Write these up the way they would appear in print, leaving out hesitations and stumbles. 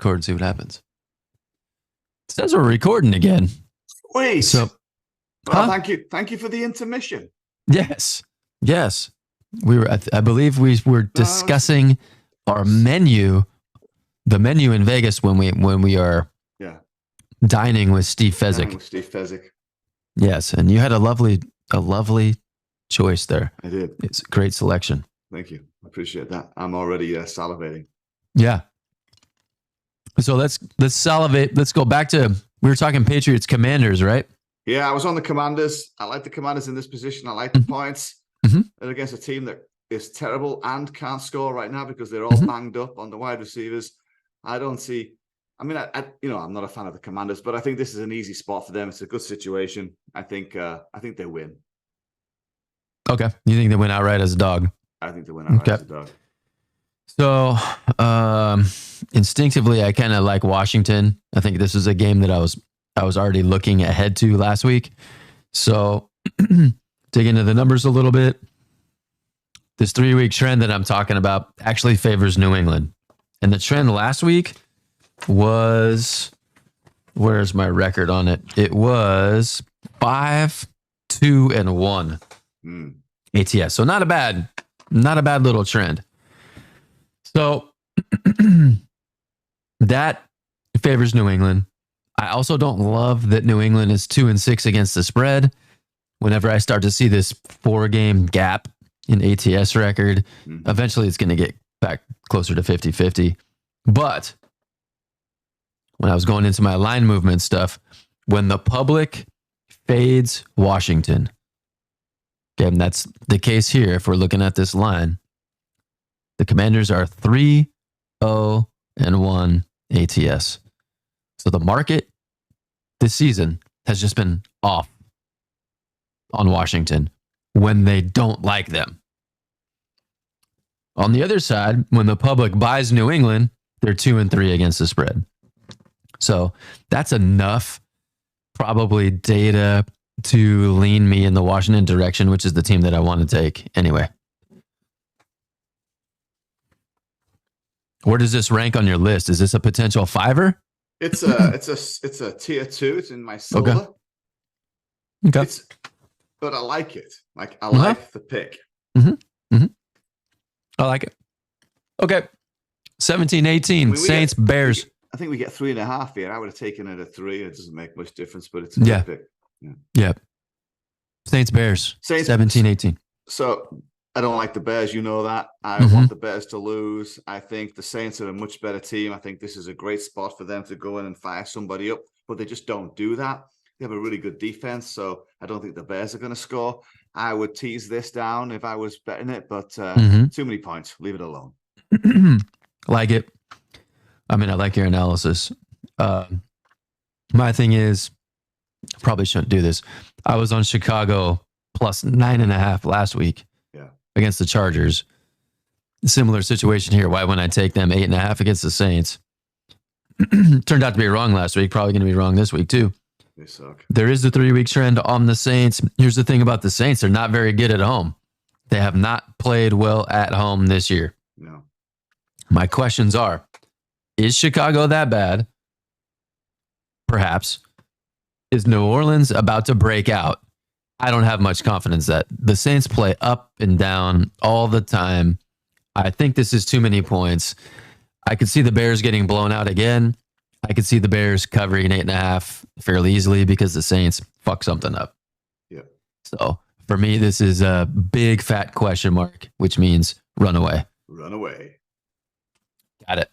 record and see what happens. It says we're recording again. Wait. So, well, thank you for the intermission. Yes. We were. I believe we were discussing our menu, the menu in Vegas when we are dining with Steve Fezzik. Yes, and you had a lovely choice there. I did. It's a great selection. Thank you. I appreciate that. I'm already salivating. Yeah. So let's salivate. Let's go back to, we were talking Patriots Commanders, right? Yeah, I was on the Commanders. I like the Commanders in this position. I like the points. And against a team that is terrible and can't score right now because they're all banged up on the wide receivers. I don't see. I mean, I'm not a fan of the Commanders, but I think this is an easy spot for them. It's a good situation. I think they win. Okay, you think they win outright as a dog? I think they win outright as a dog. So, instinctively, I kind of like Washington. I think this is a game that I was already looking ahead to last week. So, dig into the numbers a little bit. This 3-week trend that I'm talking about actually favors New England. And the trend last week was, where's my record on it? It was 5-2-1 ATS. So not a bad little trend. So that favors New England. I also don't love that New England is 2-6 against the spread. Whenever I start to see this 4-game gap in ATS record, eventually it's going to get back closer to 50-50. But when I was going into my line movement stuff, when the public fades Washington, okay, and that's the case here if we're looking at this line, the Commanders are 3-0-1 ATS. So the market this season has just been off on Washington when they don't like them. On the other side, when the public buys New England, they're 2-3 against the spread. So that's enough probably data to lean me in the Washington direction, which is the team that I want to take anyway. Where does this rank on your list? Is this a potential fiver? It's a tier 2. It's in my silver. Okay. But I like it. Like I like the pick. I like it. Okay. 17-18. Saints, Bears. I think we get 3.5 here. I would have taken it at 3. It doesn't make much difference, but it's a good pick. Yeah. Saints, Bears. 17-18. So I don't like the Bears. You know that. I want the Bears to lose. I think the Saints are a much better team. I think this is a great spot for them to go in and fire somebody up, but they just don't do that. They have a really good defense, so I don't think the Bears are going to score. I would tease this down if I was betting it, but too many points. Leave it alone. Like it. I mean, I like your analysis. My thing is, probably shouldn't do this. I was on Chicago plus 9.5 last week against the Chargers. Similar situation here. Why wouldn't I take them 8.5 against the Saints? Turned out to be wrong last week. Probably going to be wrong this week too. They suck. There is the 3-week trend on the Saints. Here's the thing about the Saints. They're not very good at home. They have not played well at home this year. No. My questions are, is Chicago that bad? Perhaps. Is New Orleans about to break out? I don't have much confidence that the Saints play up and down all the time. I think this is too many points. I could see the Bears getting blown out again. I could see the Bears covering 8.5 fairly easily because the Saints fuck something up. Yeah. So for me, this is a big fat question mark, which means run away. Run away. Got it.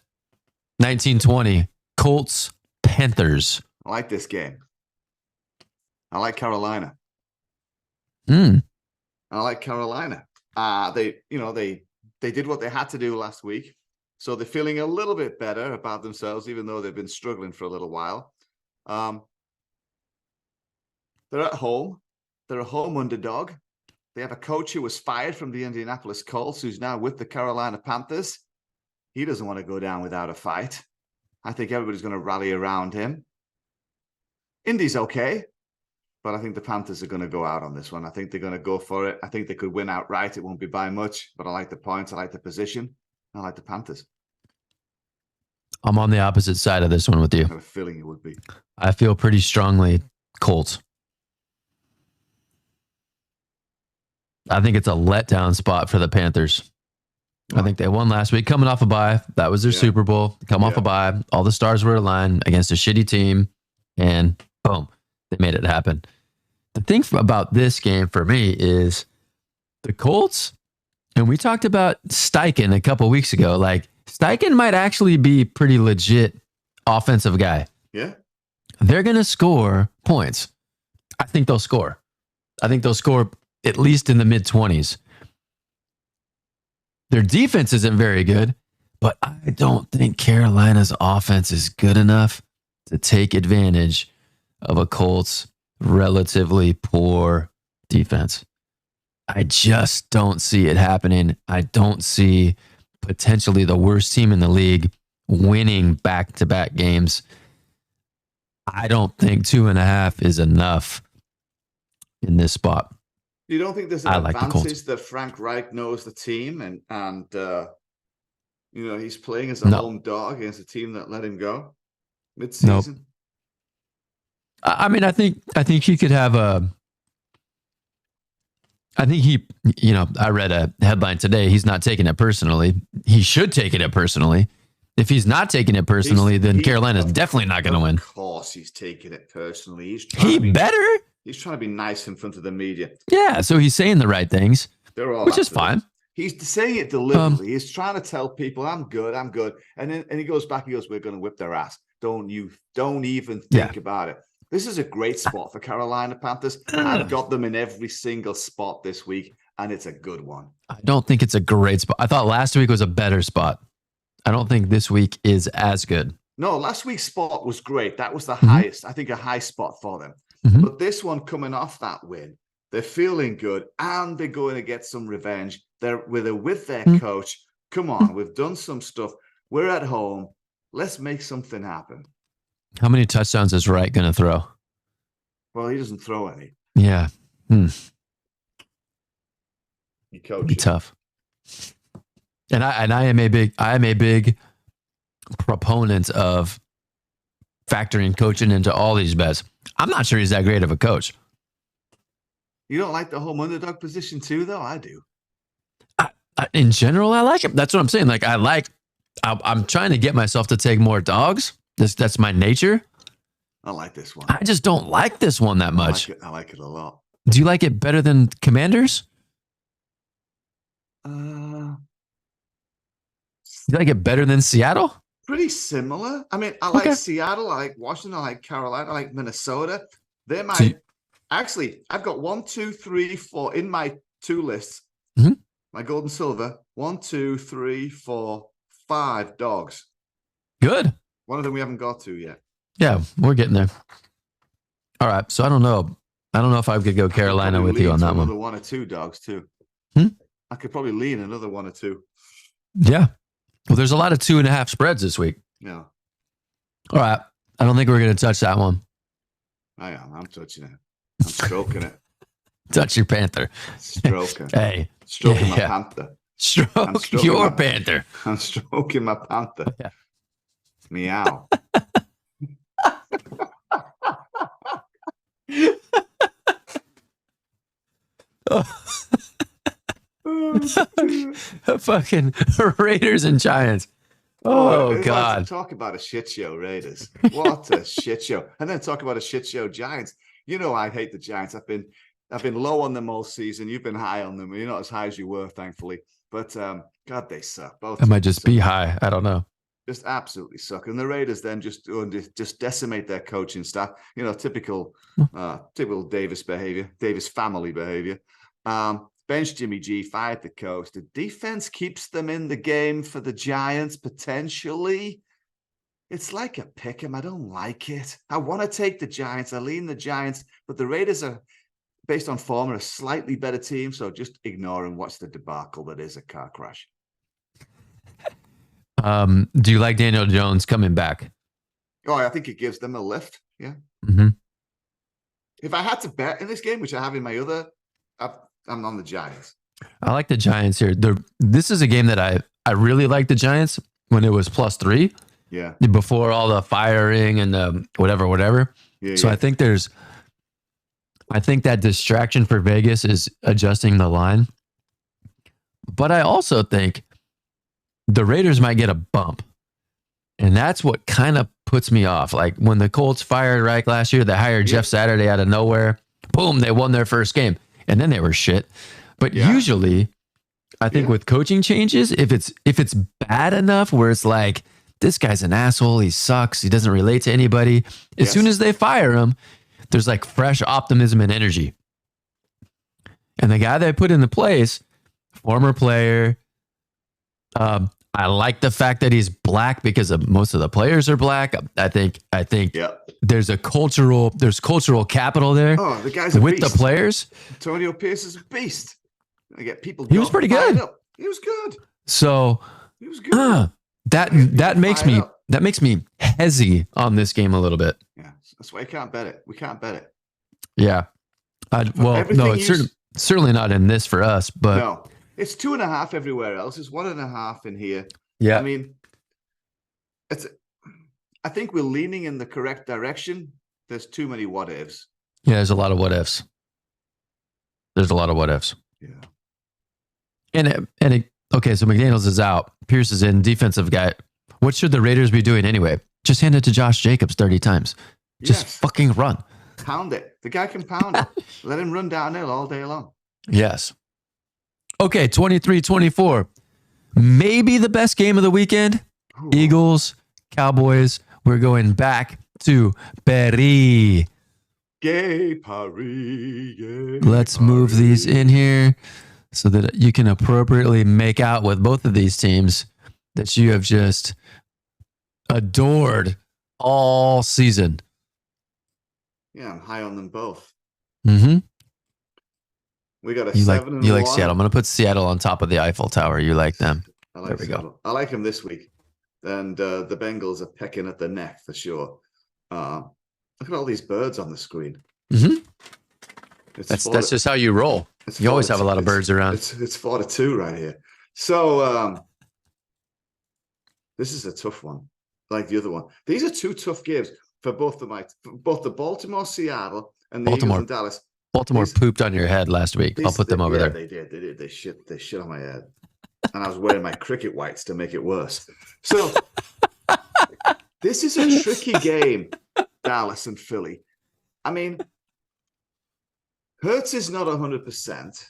1920, Colts, Panthers. I like this game. I like Carolina. I like Carolina. They did what they had to do last week. So they're feeling a little bit better about themselves, even though they've been struggling for a little while. They're at home. They're a home underdog. They have a coach who was fired from the Indianapolis Colts, who's now with the Carolina Panthers. He doesn't want to go down without a fight. I think everybody's going to rally around him. Indy's okay, but I think the Panthers are going to go out on this one. I think they're going to go for it. I think they could win outright. It won't be by much, but I like the points. I like the position. I like the Panthers. I'm on the opposite side of this one with you. I have a feeling it would be. I feel pretty strongly Colts. I think it's a letdown spot for the Panthers. I think they won last week, coming off a bye. That was their Super Bowl. Come off a bye. All the stars were aligned against a shitty team, and boom, they made it happen. The thing about this game for me is the Colts, and we talked about Steichen a couple weeks ago. Like, Steichen might actually be pretty legit offensive guy. Yeah. They're going to score points. I think they'll score. I think they'll score at least in the mid-20s. Their defense isn't very good, but I don't think Carolina's offense is good enough to take advantage of a Colts relatively poor defense. I just don't see it happening. I don't see potentially the worst team in the league winning back-to-back games. I don't think 2.5 is enough in this spot. You don't think there's an advantage that Frank Reich knows the team and he's playing as a home dog against a team that let him go mid-season? Nope. I mean, I think he could have I read a headline today. He's not taking it personally. He should take it personally. If he's not taking it personally, then Carolina's definitely not going to win. Of course, he's taking it personally. He better. He's trying to be nice in front of the media. Yeah, so he's saying the right things, which is fine. He's saying it deliberately. He's trying to tell people, I'm good. And he goes back, he goes, we're going to whip their ass. Don't even think about it. This is a great spot for Carolina Panthers. I've got them in every single spot this week, and it's a good one. I don't think it's a great spot. I thought last week was a better spot. I don't think this week is as good. No, last week's spot was great. That was the highest, I think, a high spot for them. Mm-hmm. But this one coming off that win, they're feeling good, and they're going to get some revenge. They're with their coach. Come on, we've done some stuff. We're at home. Let's make something happen. How many touchdowns is Wright going to throw? Well, he doesn't throw any. Yeah. He coaches. Be tough. And I am a big proponent of factoring coaching into all these bets. I'm not sure he's that great of a coach. You don't like the home underdog position too, though? I do. In general, I like it. That's what I'm saying. Like, I'm trying to get myself to take more dogs. That's my nature. I like this one. I just don't like this one that much. I like it a lot. Do you like it better than Commanders? You like it better than Seattle? Pretty similar. I mean, I like Seattle. I like Washington. I like Carolina. I like Minnesota. They're my... Actually, I've got 1, 2, 3, 4 in my 2 lists. Mm-hmm. My gold and silver. 1, 2, 3, 4, 5 dogs. Good. One of them we haven't got to yet. Yeah, we're getting there. All right. So I don't know. I don't know if I could go Carolina with you on that one. Another 1 or 2 dogs too. I could probably lean another 1 or 2. Yeah. Well, there's a lot of 2.5 spreads this week. Yeah. All right. I don't think we're going to touch that one. I am. I'm touching it. I'm stroking it. Touch your panther. Stroking. Hey. Stroking my panther. Stroke your panther. I'm stroking my panther. Yeah. Meow. Fucking Raiders and Giants. Oh God. Like talk about a shit show, Raiders. What a shit show. And then talk about a shit show, Giants. You know I hate the Giants. I've been low on them all season. You've been high on them. You're not as high as you were, thankfully. But God, they suck. Both. I might just be high. I don't know. Just absolutely suck. And the Raiders then just decimate their coaching staff. You know, typical Davis behavior, Davis family behavior. Bench Jimmy G, fired the coach. The defense keeps them in the game for the Giants, potentially. It's like a pick 'em. I don't like it. I want to take the Giants. I lean the Giants, but the Raiders are, based on form, are a slightly better team. So just ignore and watch the debacle that is a car crash. Do you like Daniel Jones coming back? Oh, I think it gives them a lift. Yeah. Mm-hmm. If I had to bet in this game, which I have in my other, I'm on the Giants. I like the Giants here. This is a game that I really like the Giants when it was +3, Yeah. before all the firing and the whatever. Yeah. So I think that distraction for Vegas is adjusting the line. But I also think the Raiders might get a bump. And that's what kind of puts me off. Like when the Colts fired Reich last year, they hired Jeff Saturday out of nowhere. Boom, they won their first game. And then they were shit. But usually, I think with coaching changes, if it's bad enough where it's like, this guy's an asshole, he sucks, he doesn't relate to anybody. As soon as they fire him, there's like fresh optimism and energy. And the guy they put into place, former player, I like the fact that he's black because most of the players are black. I think there's cultural capital there. Oh, the guy's a with beast. The players. Antonio Pierce is a beast. I get people. He was pretty good. He was good. So he was good. That makes me hezzy on this game a little bit. Yeah, that's why you can't bet it. We can't bet it. Yeah. No, it's certainly not in this for us, but no, it's 2.5 everywhere else. It's 1.5 in here. Yeah. I mean, I think we're leaning in the correct direction. There's too many what ifs. Yeah, there's a lot of what ifs. Yeah. Okay, so McDaniels is out. Pierce is in, defensive guy. What should the Raiders be doing anyway? Just hand it to Josh Jacobs 30 times. Just fucking run. Pound it. The guy can pound it. Let him run downhill all day long. Yes. Okay, 23-24. Maybe the best game of the weekend. Ooh. Eagles, Cowboys. We're going back to Paris. Gay Paris. Let's move these in here so that you can appropriately make out with both of these teams that you have just adored all season. Yeah, I'm high on them both. Mm-hmm. We got a 7-1. You like Seattle. I'm going to put Seattle on top of the Eiffel Tower. You like them. There we go. I like them this week. And the Bengals are pecking at the neck for sure. Look at all these birds on the screen. Mm-hmm. That's just how you roll. You always have a lot of birds around. It's 4-2 right here. So this is a tough one, like the other one. These are two tough games for both the Baltimore, Seattle, and the Eagles and Dallas. Baltimore pooped on your head last week. I'll put them over there. They did. They shit on my head. And I was wearing my cricket whites to make it worse. So this is a tricky game, Dallas and Philly. I mean, Hurts is not 100%.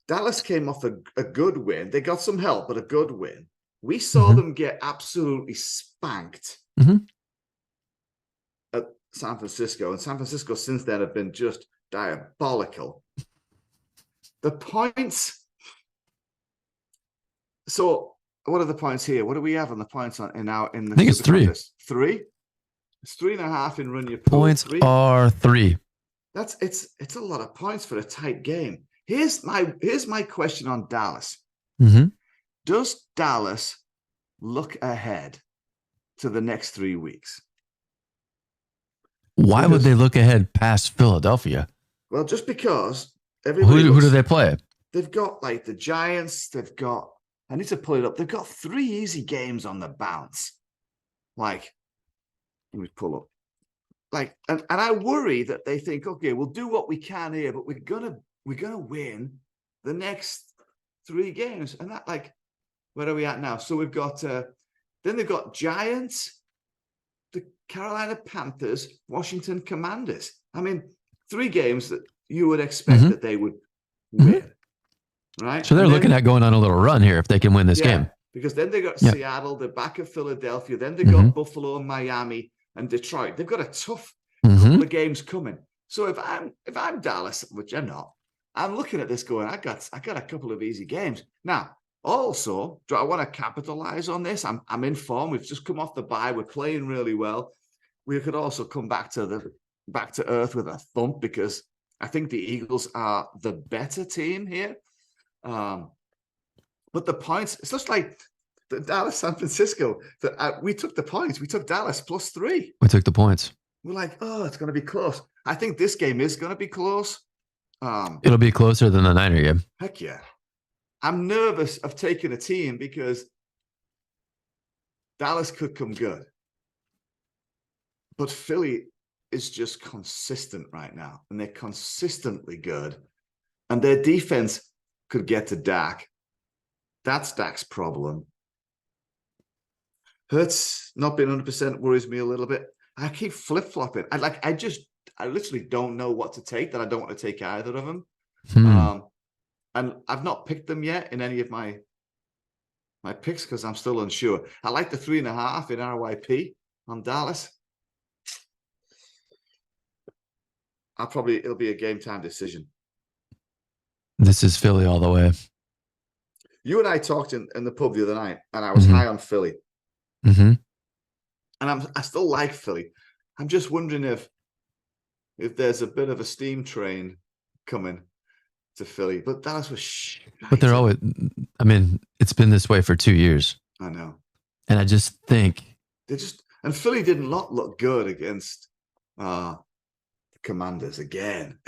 Dallas came off a good win. They got some help, but a good win. We saw them get absolutely spanked at San Francisco. And San Francisco since then have been just diabolical. The points. So what are the points here? What do we have on the points in the I think it's 3. 3? It's 3.5 in run your pool. Points are 3. It's a lot of points for a tight game. Here's my question on Dallas. Mm-hmm. Does Dallas look ahead to the next 3 weeks? Why would they look ahead past Philadelphia? Well, just because who do they play? They've got like the Giants. They've got. I need to pull it up. They've got 3 easy games on the bounce. Like, let me pull up. Like, and I worry that they think, okay, we'll do what we can here, but we're gonna win the next 3 games. And that, like, where are we at now? So we've got then they've got Giants, the Carolina Panthers, Washington Commanders. I mean, 3 games that you would expect that they would win. Right. So they're looking at going on a little run here if they can win this game. Because then they got Seattle, they're back at Philadelphia, then they got Buffalo, Miami, and Detroit. They've got a tough couple of games coming. So if I'm Dallas, which I'm not, I'm looking at this going, I got a couple of easy games. Now, also, do I want to capitalize on this? I'm in form. We've just come off the bye. We're playing really well. We could also come back to earth with a thump because I think the Eagles are the better team here. But the points, it's just like the Dallas, San Francisco. We took the points. We took Dallas +3. We took the points. We're like, oh, it's going to be close. I think this game is going to be close. It'll be closer than the Niner game. Heck yeah. I'm nervous of taking a team because Dallas could come good. But Philly is just consistent right now, and they're consistently good. And their defense could get to Dak. That's Dak's problem. Hurts not being 100% worries me a little bit. I keep flip-flopping. I literally don't know what to take, that I don't want to take either of them. And I've not picked them yet in any of my picks because I'm still unsure. I like the 3.5 in RYP on Dallas. It'll be a game time decision. This is Philly all the way. You and I talked in the pub the other night, and I was high on Philly. Mm-hmm. And I still like Philly. I'm just wondering if there's a bit of a steam train coming to Philly. But Dallas was But they're always, I mean, it's been this way for 2 years. I know. And I just think and Philly did not look good against the Commanders again.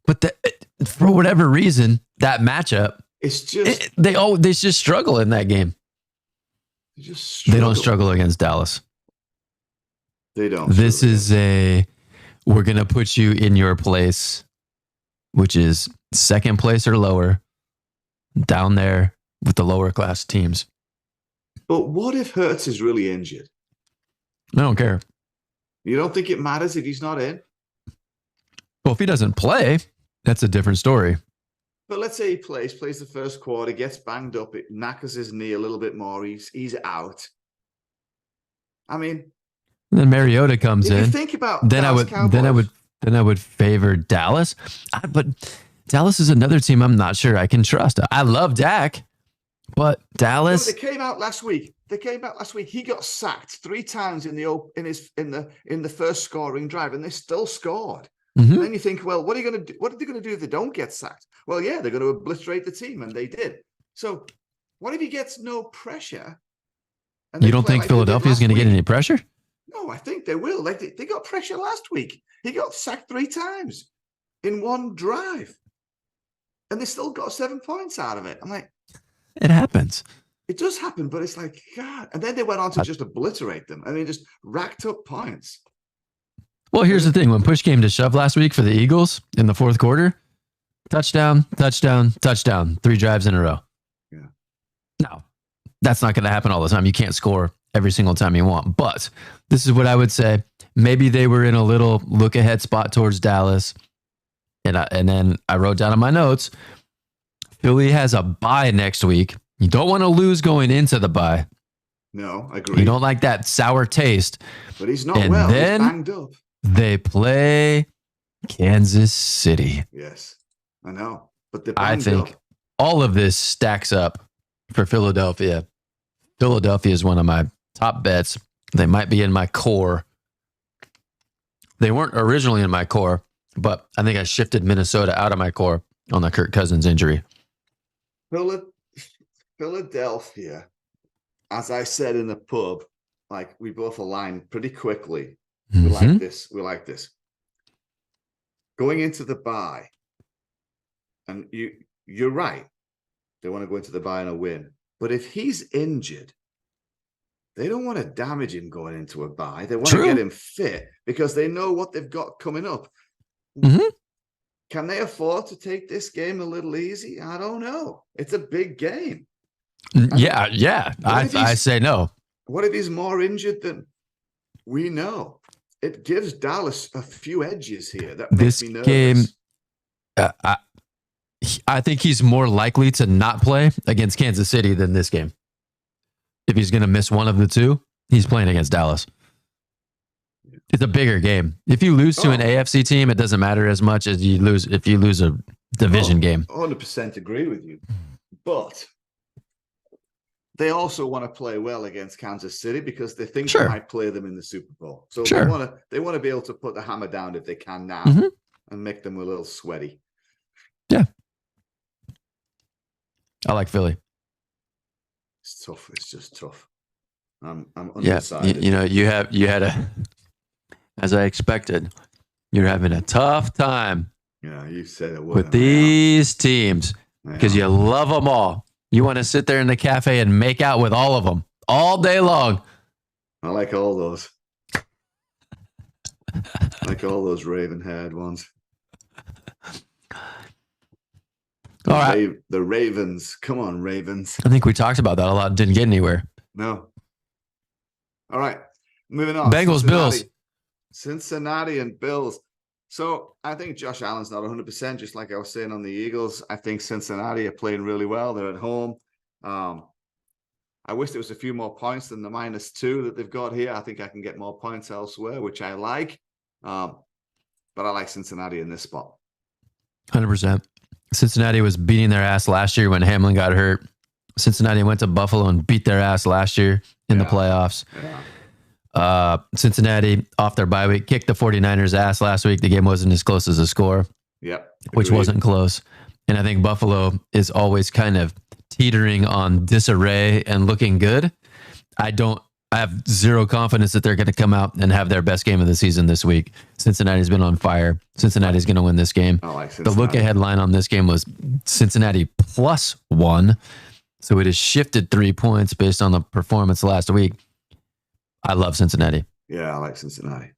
But for whatever reason, that matchup, it's just they just struggle in that game. They don't struggle against Dallas. They don't. This is we're going to put you in your place, which is second place or lower, down there with the lower class teams. But what if Hurts is really injured? I don't care. You don't think it matters if he's not in? Well, if he doesn't play, that's a different story. But let's say he plays the first quarter, gets banged up, it knackers his knee a little bit more, he's out. I mean, and then Mariota comes in. You think about then I would favor Dallas. But Dallas is another team I'm not sure I can trust. I love Dak, but Dallas. They came out last week. He got sacked 3 times in the first scoring drive, and they still scored. Mm-hmm. And then you think, well, what are they going to do if they don't get sacked? Well, yeah, they're going to obliterate the team, and they did. So, what if he gets no pressure? You don't think Philadelphia is going to get any pressure? No, I think they will. They got pressure last week. He got sacked 3 times in one drive, and they still got 7 points out of it. I'm like, it happens. It does happen, but it's like, God. And then they went on to just obliterate them, and they just racked up points. Well, here's the thing. When push came to shove last week for the Eagles in the fourth quarter, touchdown, 3 drives in a row. Yeah. Now, that's not going to happen all the time. You can't score every single time you want. But this is what I would say. Maybe they were in a little look-ahead spot towards Dallas. And then I wrote down in my notes, Philly has a bye next week. You don't want to lose going into the bye. No, I agree. You don't like that sour taste. But he's not well. He's banged up. They play Kansas City. Yes, I know. But I think all of this stacks up for Philadelphia. Philadelphia is one of my top bets. They might be in my core. They weren't originally in my core, but I think I shifted Minnesota out of my core on the Kirk Cousins injury. Philadelphia, as I said in the pub, like we both aligned pretty quickly. We like this. We like this. Going into the bye, and you're right. They want to go into the bye and a win. But if he's injured, they don't want to damage him going into a bye. They want to get him fit because they know what they've got coming up. Mm-hmm. Can they afford to take this game a little easy? I don't know. It's a big game. Yeah. I say no. What if he's more injured than we know? It gives Dallas a few edges here. That makes me nervous. Game, I think he's more likely to not play against Kansas City than this game. If he's going to miss one of the two, he's playing against Dallas. It's a bigger game. If you lose to an AFC team, it doesn't matter as much as if you lose a division game. 100% agree with you. But they also want to play well against Kansas City because they think they might play them in the Super Bowl. So they want to be able to put the hammer down if they can now and make them a little sweaty. Yeah. I like Philly. It's tough. It's just tough. I'm undecided. You had as I expected, you're having a tough time. Yeah, you said it with these teams because you love them all. You want to sit there in the cafe and make out with all of them. all day long. I like all those. Like all those raven-haired ones. All right. The Ravens. Come on, Ravens. I think we talked about that a lot. Didn't get anywhere. No. All right. Moving on. Bengals, Bills. Cincinnati and Bills. So I think Josh Allen's not 100%, just like I was saying on the Eagles. I think Cincinnati are playing really well. They're at home. I wish there was a few more points than the -2 that they've got here. I think I can get more points elsewhere, which I like. But I like Cincinnati in this spot. 100%. Cincinnati was beating their ass last year when Hamlin got hurt. Cincinnati went to Buffalo and beat their ass last year in the playoffs. Yeah. Cincinnati, off their bye week, kicked the 49ers' ass last week. The game wasn't as close as a score, which wasn't close. And I think Buffalo is always kind of teetering on disarray and looking good. I have zero confidence that they're going to come out and have their best game of the season this week. Cincinnati's been on fire. Cincinnati's going to win this game. I like the look-ahead line on this game was Cincinnati +1. So it has shifted 3 points based on the performance last week. I love Cincinnati. Yeah, I like Cincinnati.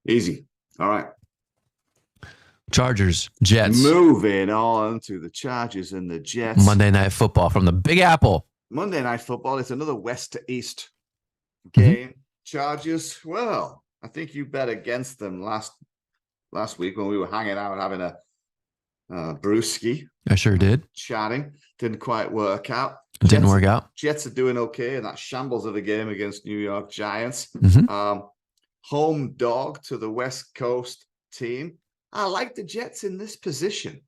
Easy. All right. Chargers, Jets. Moving on to the Chargers and the Jets. Monday Night Football from the Big Apple. Monday Night Football. It's another west to east game. Mm-hmm. Chargers, well, I think you bet against them last week when we were hanging out having a brewski. I sure did. Chatting. Didn't quite work out. Didn't work out. Jets are doing okay in that shambles of a game against New York Giants. Mm-hmm. Home dog to the West Coast team. I like the Jets in this position.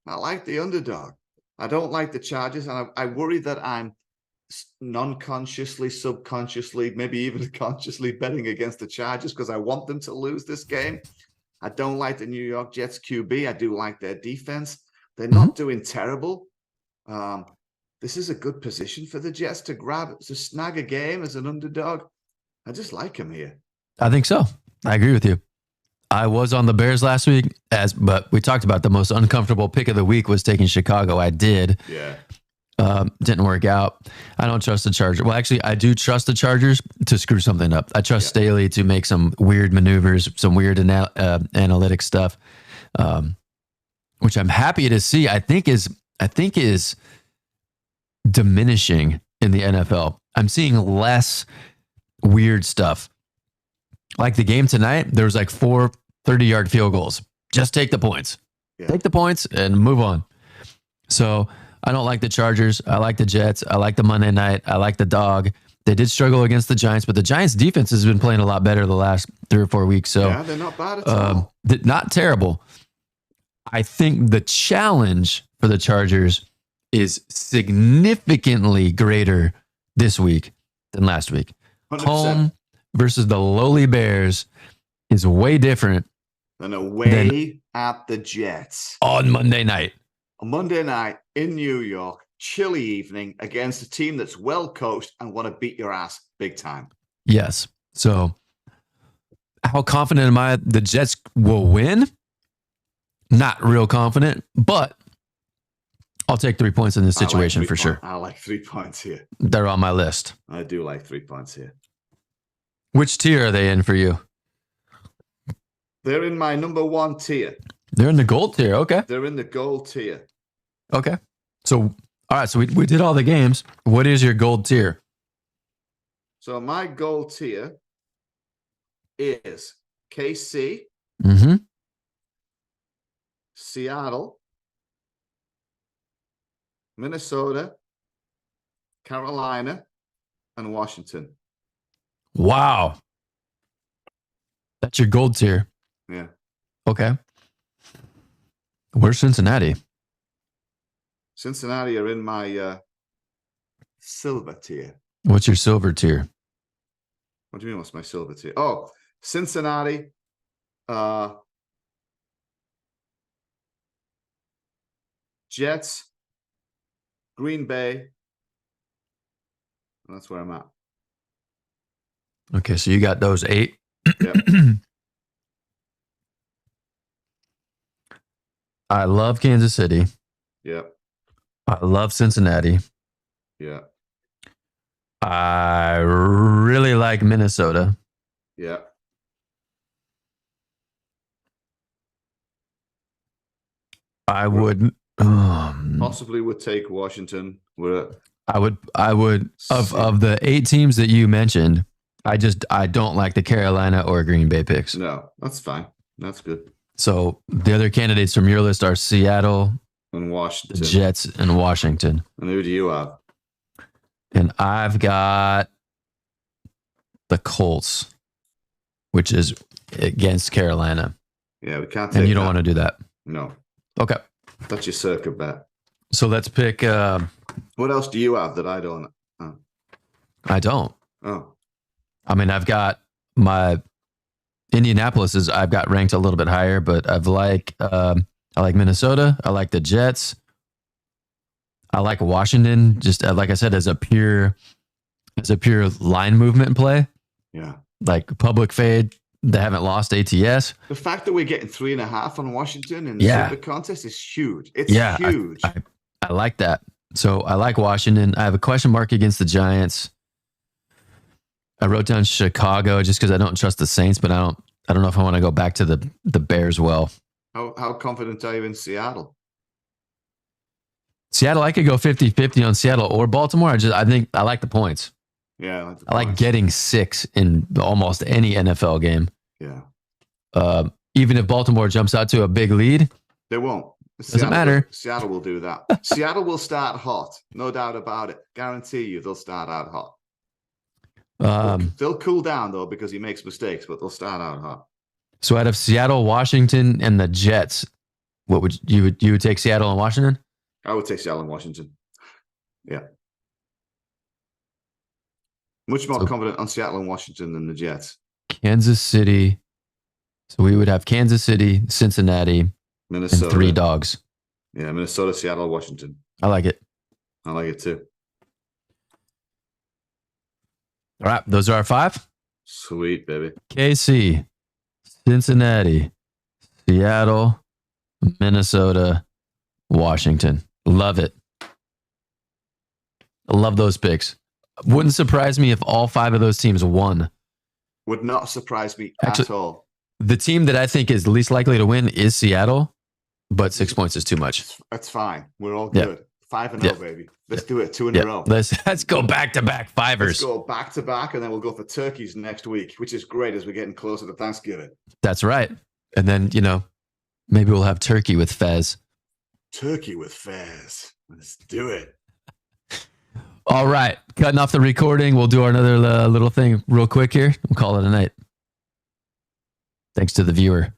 I like the underdog. I don't like the Chargers, and I worry that I'm non-consciously, subconsciously, maybe even consciously betting against the Chargers because I want them to lose this game. I don't like the New York Jets QB. I do like their defense. They're not doing terrible. This is a good position for the Jets to snag a game as an underdog. I just like them here. I think so. I agree with you. I was on the Bears last week, but we talked about the most uncomfortable pick of the week was taking Chicago. I did. Yeah. Didn't work out. I don't trust the Chargers. Well, actually, I do trust the Chargers to screw something up. I trust Staley to make some weird maneuvers, some weird analytic stuff, which I'm happy to see. I think is diminishing in the NFL. I'm seeing less weird stuff. Like the game tonight, there was like 4 30-yard field goals. Just take the points. Yeah. Take the points and move on. So I don't like the Chargers. I like the Jets. I like the Monday night. I like the dog. They did struggle against the Giants, but the Giants defense has been playing a lot better the last 3 or 4 weeks. So yeah, they're not bad at all. Not terrible. I think the challenge for the Chargers is significantly greater this week than last week. 100%. Home versus the lowly Bears is way different than away at the Jets on Monday night. On Monday night in New York, chilly evening against a team that's well coached and want to beat your ass big time. Yes. So how confident am I the Jets will win? Not real confident, but I'll take 3 points in this situation for sure. I like 3 points here. They're on my list. I do like 3 points here. Which tier are they in for you? They're in my number 1 tier. They're in the gold tier. Okay. They're in the gold tier. Okay. So, all right. So we did all the games. What is your gold tier? So my gold tier is KC, Seattle, Minnesota, Carolina, and Washington. Wow. That's your gold tier. Yeah. Okay. Where's Cincinnati? Cincinnati are in my silver tier. What's your silver tier? What do you mean, what's my silver tier? Oh, Cincinnati, Jets, Green Bay. That's where I'm at. Okay, so you got those 8. Yep. I love Kansas City. Yep. I love Cincinnati. Yeah. I really like Minnesota. Yeah. I would possibly would take Washington. I would of the 8 teams that you mentioned, I don't like the Carolina or Green Bay picks. No, that's fine. That's good. So the other candidates from your list are Seattle and Washington, the Jets, and Washington. And who do you have? And I've got the Colts, which is against Carolina. Yeah, we can't take and you don't want to do that. No. Okay. That's your circuit bet. So let's pick. What else do you have that I don't? I don't. Oh. I mean, I've got my Indianapolis I've got ranked a little bit higher, but I like Minnesota. I like the Jets. I like Washington. Just like I said, as a pure line movement play. Yeah. Like public fade. They haven't lost ATS. The fact that we're getting 3.5 on Washington in the SuperContest is huge. It's huge. I like that. So I like Washington. I have a question mark against the Giants. I wrote down Chicago just because I don't trust the Saints, but I don't know if I want to go back to the Bears. Well, how confident are you in Seattle? Seattle, I could go 50-50 on Seattle or Baltimore. I think I like the points. Yeah, I like getting 6 in almost any NFL game. Yeah. Even if Baltimore jumps out to a big lead, they won't. Doesn't matter. Seattle will do that. Seattle will start hot, no doubt about it. Guarantee you, they'll start out hot. They'll cool down though because he makes mistakes, but they'll start out hot. So out of Seattle, Washington, and the Jets, what would you take Seattle and Washington? I would take Seattle and Washington. Yeah. Much more confident on Seattle and Washington than the Jets. Kansas City. So we would have Kansas City, Cincinnati, Minnesota, and 3 dogs. Yeah, Minnesota, Seattle, Washington. I like it. I like it too. All right, those are our 5. Sweet, baby. KC, Cincinnati, Seattle, Minnesota, Washington. Love it. I love those picks. Wouldn't surprise me if all 5 of those teams won. Would not surprise me at all. The team that I think is least likely to win is Seattle, but 6 points is too much. That's fine. We're all good. 5-0, baby. Let's do it. 2 in a row. Let's go back-to-back 5ers. Let's go back-to-back, and then we'll go for turkeys next week, which is great as we're getting closer to Thanksgiving. That's right. And then, maybe we'll have turkey with Fez. Turkey with Fez. Let's do it. All right. Cutting off the recording. We'll do another little thing real quick here. We'll call it a night. Thanks to the viewer.